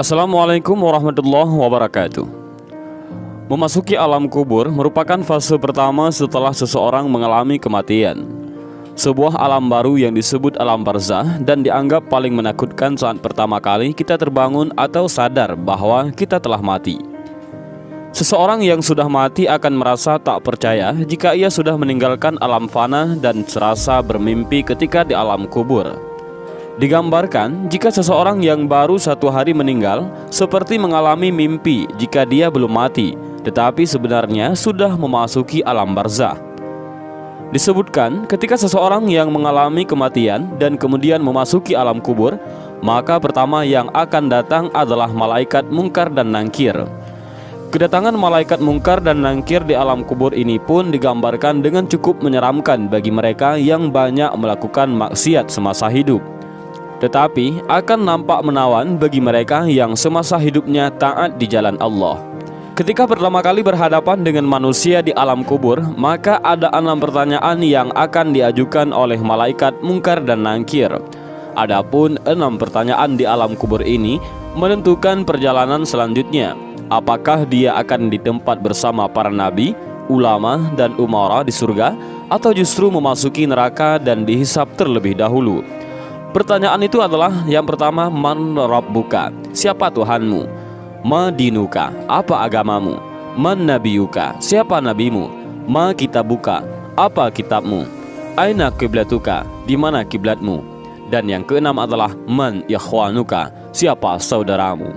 Assalamualaikum warahmatullahi wabarakatuh. Memasuki alam kubur merupakan fase pertama setelah seseorang mengalami kematian. Sebuah alam baru yang disebut alam barzah dan dianggap paling menakutkan saat pertama kali kita terbangun atau sadar bahwa kita telah mati. Seseorang yang sudah mati akan merasa tak percaya jika ia sudah meninggalkan alam fana dan serasa bermimpi ketika di alam kubur. Digambarkan jika seseorang yang baru 1 hari meninggal seperti mengalami mimpi jika dia belum mati, tetapi sebenarnya sudah memasuki alam barzah. Disebutkan ketika seseorang yang mengalami kematian dan kemudian memasuki alam kubur, maka pertama yang akan datang adalah malaikat Munkar dan Nangkir. Kedatangan malaikat Munkar dan Nangkir di alam kubur ini pun digambarkan dengan cukup menyeramkan bagi mereka yang banyak melakukan maksiat semasa hidup. Tetapi akan nampak menawan bagi mereka yang semasa hidupnya taat di jalan Allah. Ketika pertama kali berhadapan dengan manusia di alam kubur, maka ada 6 pertanyaan yang akan diajukan oleh malaikat Munkar dan Nangkir. Adapun 6 pertanyaan di alam kubur ini menentukan perjalanan selanjutnya. Apakah dia akan di tempat bersama para nabi, ulama, dan umara di surga, atau justru memasuki neraka dan dihisab terlebih dahulu? Pertanyaan itu adalah yang pertama, man rabbuka, siapa Tuhanmu? Ma dinuka, apa agamamu? Man nabiyuka, siapa nabimu? Ma kitabuka, apa kitabmu? Aina kiblatuka, di mana kiblatmu? Dan yang keenam adalah man ikhwanuka, siapa saudaramu?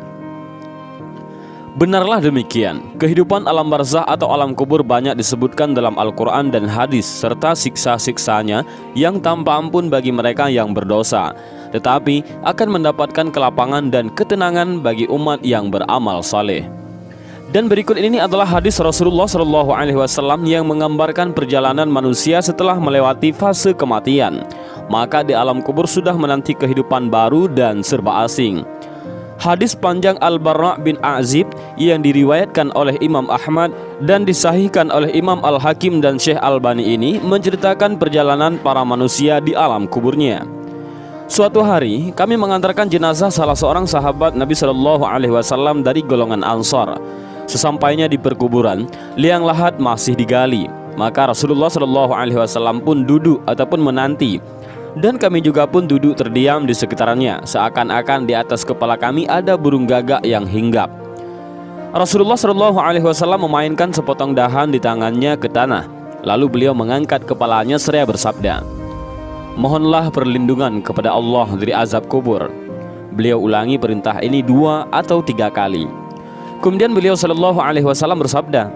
Benarlah demikian, kehidupan alam barzah atau alam kubur banyak disebutkan dalam Al-Quran dan hadis, serta siksa-siksanya yang tanpa ampun bagi mereka yang berdosa, tetapi akan mendapatkan kelapangan dan ketenangan bagi umat yang beramal saleh. Dan berikut ini adalah hadis Rasulullah SAW yang menggambarkan perjalanan manusia setelah melewati fase kematian. Maka di alam kubur sudah menanti kehidupan baru dan serba asing. Hadis panjang Al-Barra' bin Azib yang diriwayatkan oleh Imam Ahmad dan disahihkan oleh Imam Al-Hakim dan Syekh Albani ini menceritakan perjalanan para manusia di alam kuburnya. Suatu hari kami mengantarkan jenazah salah seorang sahabat Nabi SAW dari golongan Ansar. Sesampainya di perkuburan, liang lahat masih digali. Maka Rasulullah SAW pun duduk ataupun menanti. Dan kami juga pun duduk terdiam di sekitarnya, seakan-akan di atas kepala kami ada burung gagak yang hinggap. Rasulullah SAW memainkan sepotong dahan di tangannya ke tanah. Lalu beliau mengangkat kepalanya seraya bersabda, "Mohonlah perlindungan kepada Allah dari azab kubur." Beliau ulangi perintah ini 2 atau 3 kali. Kemudian beliau SAW bersabda,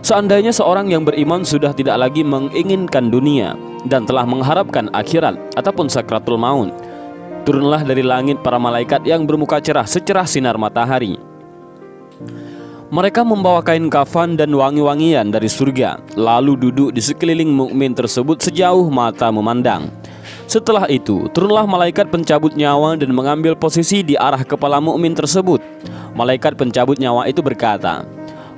"Seandainya seorang yang beriman sudah tidak lagi menginginkan dunia dan telah mengharapkan akhirat ataupun sakratul maut, turunlah dari langit para malaikat yang bermuka cerah secerah sinar matahari. Mereka membawa kain kafan dan wangi-wangian dari surga, lalu duduk di sekeliling mukmin tersebut sejauh mata memandang. Setelah itu, turunlah malaikat pencabut nyawa dan mengambil posisi di arah kepala mukmin tersebut. Malaikat pencabut nyawa itu berkata,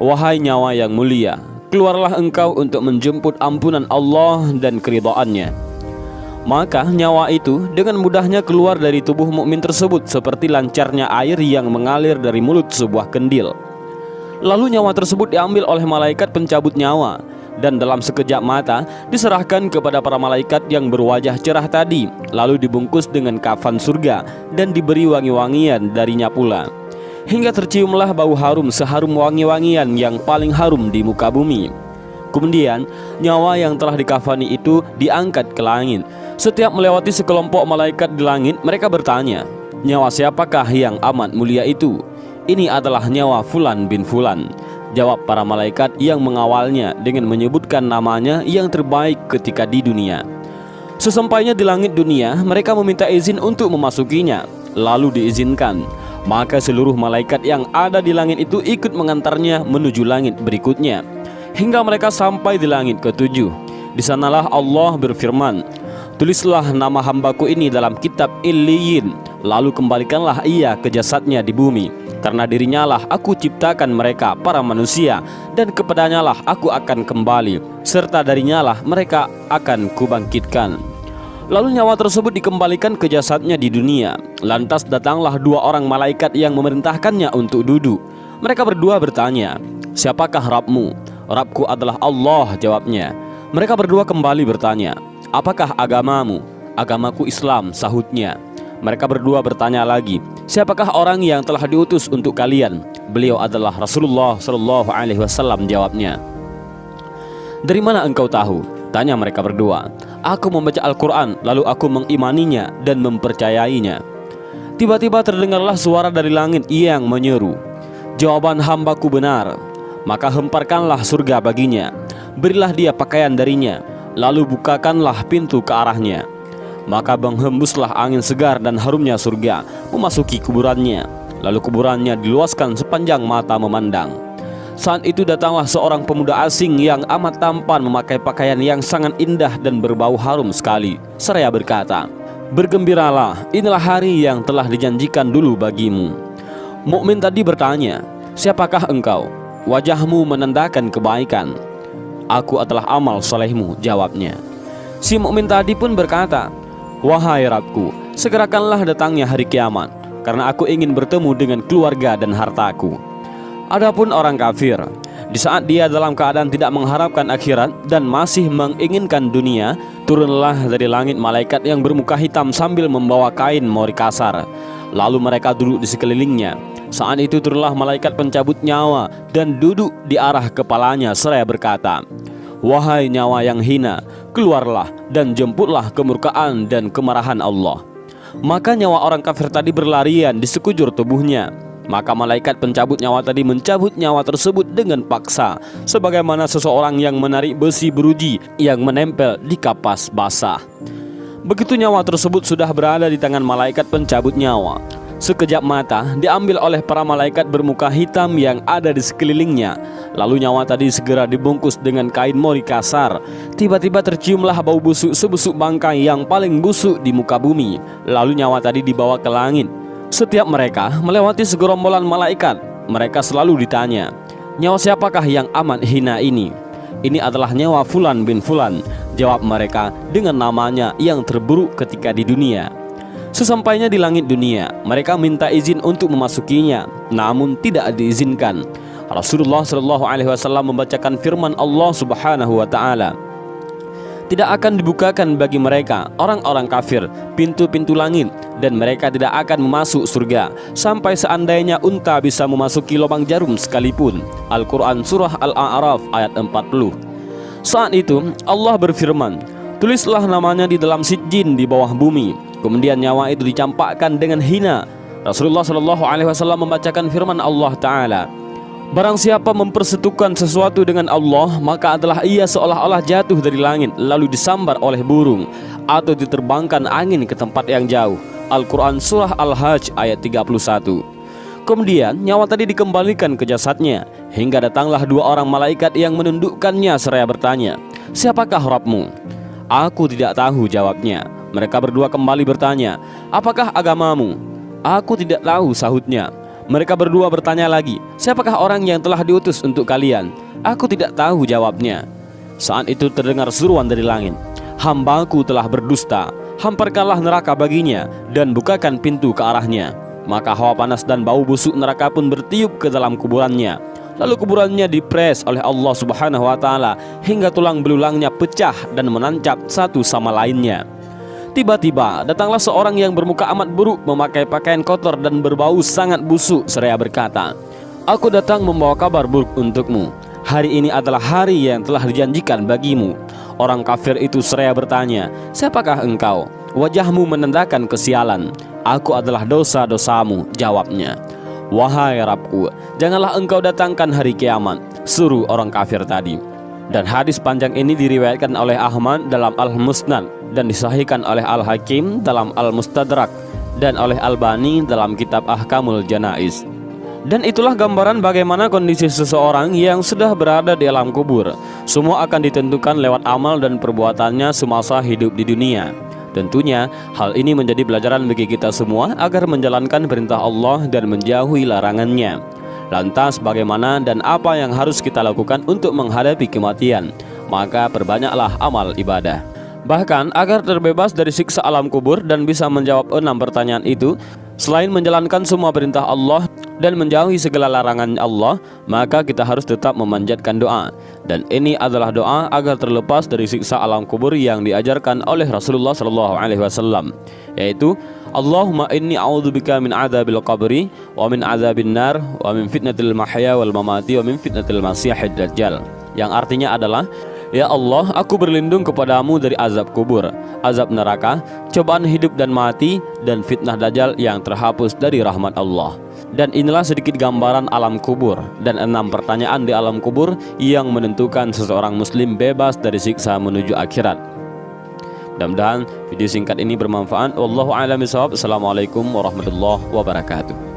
'Wahai nyawa yang mulia, keluarlah engkau untuk menjemput ampunan Allah dan keridhaannya.' Maka nyawa itu dengan mudahnya keluar dari tubuh mukmin tersebut seperti lancarnya air yang mengalir dari mulut sebuah kendil. Lalu nyawa tersebut diambil oleh malaikat pencabut nyawa dan dalam sekejap mata diserahkan kepada para malaikat yang berwajah cerah tadi, lalu dibungkus dengan kafan surga dan diberi wangi-wangian darinya pula, hingga terciumlah bau harum seharum wangi-wangian yang paling harum di muka bumi. Kemudian nyawa yang telah dikafani itu diangkat ke langit. Setiap melewati sekelompok malaikat di langit, mereka bertanya, 'Nyawa siapakah yang amat mulia itu?' 'Ini adalah nyawa Fulan bin Fulan,' jawab para malaikat yang mengawalnya dengan menyebutkan namanya yang terbaik ketika di dunia. Sesampainya di langit dunia, mereka meminta izin untuk memasukinya, lalu diizinkan. Maka seluruh malaikat yang ada di langit itu ikut mengantarnya menuju langit berikutnya, hingga mereka sampai di langit ke-7. Di sanalah Allah berfirman, 'Tulislah nama hambaku ini dalam kitab Illiyin, lalu kembalikanlah ia ke jasadnya di bumi. Karena dirinya lah aku ciptakan mereka, para manusia, dan kepadanya lah aku akan kembali, serta darinya lah mereka akan kubangkitkan.' Lalu nyawa tersebut dikembalikan ke jasadnya di dunia. Lantas datanglah dua orang malaikat yang memerintahkannya untuk duduk. Mereka berdua bertanya, "Siapakah Rabbmu?" "Rabbku adalah Allah," jawabnya. Mereka berdua kembali bertanya, "Apakah agamamu?" "Agamaku Islam," sahutnya. Mereka berdua bertanya lagi, "Siapakah orang yang telah diutus untuk kalian?" "Beliau adalah Rasulullah Shallallahu Alaihi Wasallam," jawabnya. "Dari mana engkau tahu?" tanya mereka berdua. "Aku membaca Al-Quran, lalu aku mengimaninya dan mempercayainya." Tiba-tiba terdengarlah suara dari langit yang menyeru, "Jawaban hambaku benar, maka hemparkanlah surga baginya, berilah dia pakaian darinya, lalu bukakanlah pintu ke arahnya." Maka menghembuslah angin segar dan harumnya surga memasuki kuburannya, lalu kuburannya diluaskan sepanjang mata memandang. Saat itu datanglah seorang pemuda asing yang amat tampan memakai pakaian yang sangat indah dan berbau harum sekali, seraya berkata, "Bergembiralah, inilah hari yang telah dijanjikan dulu bagimu." Mukmin tadi bertanya, "Siapakah engkau?" "Wajahmu menandakan kebaikan." "Aku adalah amal solehmu," jawabnya. Si mukmin tadi pun berkata, "Wahai Rabbku, segerakanlah datangnya hari kiamat, karena aku ingin bertemu dengan keluarga dan hartaku." Adapun orang kafir, di saat dia dalam keadaan tidak mengharapkan akhirat dan masih menginginkan dunia, turunlah dari langit malaikat yang bermuka hitam sambil membawa kain mori kasar. Lalu mereka duduk di sekelilingnya. Saat itu turunlah malaikat pencabut nyawa dan duduk di arah kepalanya seraya berkata, "Wahai nyawa yang hina, keluarlah dan jemputlah kemurkaan dan kemarahan Allah." Maka nyawa orang kafir tadi berlarian di sekujur tubuhnya. Maka malaikat pencabut nyawa tadi mencabut nyawa tersebut dengan paksa, sebagaimana seseorang yang menarik besi beruji yang menempel di kapas basah. Begitu nyawa tersebut sudah berada di tangan malaikat pencabut nyawa, sekejap mata diambil oleh para malaikat bermuka hitam yang ada di sekelilingnya. Lalu nyawa tadi segera dibungkus dengan kain mori kasar. Tiba-tiba terciumlah bau busuk sebusuk bangkai yang paling busuk di muka bumi. Lalu nyawa tadi dibawa ke langit. Setiap mereka melewati segerombolan malaikat, mereka selalu ditanya, "Nyawa siapakah yang amat hina ini?" "Ini adalah nyawa Fulan bin Fulan," jawab mereka dengan namanya yang terburuk ketika di dunia. Sesampainya di langit dunia, mereka minta izin untuk memasukinya, namun tidak diizinkan. Rasulullah Shallallahu Alaihi Wasallam membacakan firman Allah Subhanahu Wa Taala, "Tidak akan dibukakan bagi mereka, orang-orang kafir, pintu-pintu langit, dan mereka tidak akan masuk surga sampai seandainya unta bisa memasuki lubang jarum sekalipun." Al-Quran Surah Al-A'raf ayat 40. Saat itu Allah berfirman, "Tulislah namanya di dalam sijjin di bawah bumi." Kemudian nyawa itu dicampakkan dengan hina. Rasulullah Shallallahu Alaihi Wasallam membacakan firman Allah Ta'ala, "Barang siapa mempersekutukan sesuatu dengan Allah, maka adalah ia seolah-olah jatuh dari langit lalu disambar oleh burung atau diterbangkan angin ke tempat yang jauh." Al-Quran Surah Al-Hajj ayat 31. Kemudian nyawa tadi dikembalikan ke jasadnya, hingga datanglah dua orang malaikat yang menundukkannya seraya bertanya, "Siapakah Rabbmu?" "Aku tidak tahu," jawabnya. Mereka berdua kembali bertanya, "Apakah agamamu?" "Aku tidak tahu," sahutnya. Mereka berdua bertanya lagi, "Siapakah orang yang telah diutus untuk kalian?" "Aku tidak tahu," jawabnya. Saat itu terdengar seruan dari langit, "Hambaku telah berdusta, hamparkanlah neraka baginya dan bukakan pintu ke arahnya." Maka hawa panas dan bau busuk neraka pun bertiup ke dalam kuburannya. Lalu kuburannya dipres oleh Allah Subhanahu Wa Taala hingga tulang belulangnya pecah dan menancap satu sama lainnya. Tiba-tiba datanglah seorang yang bermuka amat buruk, memakai pakaian kotor dan berbau sangat busuk, seraya berkata, "Aku datang membawa kabar buruk untukmu. Hari ini adalah hari yang telah dijanjikan bagimu." Orang kafir itu seraya bertanya, "Siapakah engkau?" "Wajahmu menandakan kesialan." "Aku adalah dosa-dosamu," jawabnya. "Wahai Rabbku, janganlah engkau datangkan hari kiamat," suruh orang kafir tadi. Dan hadis panjang ini diriwayatkan oleh Ahmad dalam Al-Musnad dan disahihkan oleh Al-Hakim dalam Al-Mustadrak dan oleh Albani dalam kitab Ahkamul Janaiz. Dan itulah gambaran bagaimana kondisi seseorang yang sudah berada di alam kubur. Semua akan ditentukan lewat amal dan perbuatannya semasa hidup di dunia. Tentunya hal ini menjadi pelajaran bagi kita semua agar menjalankan perintah Allah dan menjauhi larangannya. Lantas bagaimana dan apa yang harus kita lakukan untuk menghadapi kematian? Maka perbanyaklah amal ibadah. Bahkan agar terbebas dari siksa alam kubur dan bisa menjawab 6 pertanyaan itu, selain menjalankan semua perintah Allah dan menjauhi segala larangan Allah, maka kita harus tetap memanjatkan doa. Dan ini adalah doa agar terlepas dari siksa alam kubur yang diajarkan oleh Rasulullah SAW, yaitu Allahumma inni a'udzubika min adzabil qabri wa min adzabin nar wa min fitnatil mahya wal mamati wa min fitnatil masiihid dajjal. Yang artinya adalah, ya Allah, aku berlindung kepadamu dari azab kubur, azab neraka, cobaan hidup dan mati, dan fitnah dajjal yang terhapus dari rahmat Allah. Dan inilah sedikit gambaran alam kubur dan 6 pertanyaan di alam kubur yang menentukan seseorang muslim bebas dari siksa menuju akhirat. Mudah-mudahan video singkat ini bermanfaat. Wallahu a'lam bishawab. Assalamualaikum warahmatullahi wabarakatuh.